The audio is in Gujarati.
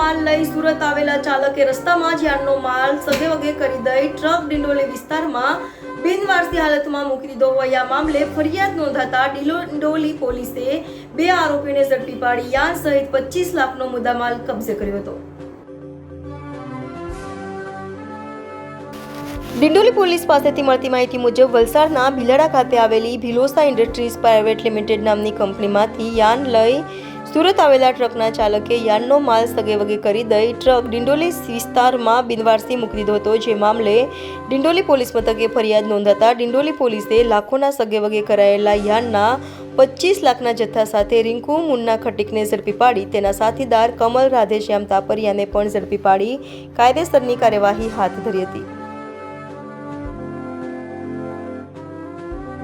માલ લઈ સુરત આવેલા ચાલકે રસ્તામાં જ યાર્ડનો માલ સગેવગે કરી દઈ ટ્રક ડિંડોલી વિસ્તારમાં બિનવારસી હાલતમાં મૂકી દીધો હોય આ મામલે ફરિયાદ નોંધાતા ડિંડોલી પોલીસે 2 આરોપીને ઝડપી પાડી યાર્ડ સહિત 25 લાખનો મુદ્દામાલ કબજે કર્યો હતો। ડિંડોલી પોલીસ પાસેથી મળતી માહિતી મુજબ વલસાડના ભીલાડા ખાતે આવેલી ભિલોસા ઇન્ડસ્ટ્રીઝ પ્રાઇવેટ લિમિટેડ નામની કંપનીમાંથી યાર્ડ લઈ સુરત આવેલા ટ્રકના ચાલકે યાર્ડનો માલ સગેવગે કરી દઈ ટ્રક ડિંડોલી વિસ્તારમાં બિનવારસી મૂકી દીધો હતો, જે મામલે ડિંડોલી પોલીસ મથકે ફરિયાદ નોંધાતા ડિંડોલી પોલીસે લાખોના સગેવગે કરાયેલા યાર્ડના 25 લાખના જથ્થા સાથે રિંકુ મુન્ના ખટીકને ઝડપી પાડી તેના સાથીદાર કમલ રાધેશ્યામ તાપરિયાને પણ ઝડપી પાડી કાયદેસરની કાર્યવાહી હાથ ધરી હતી।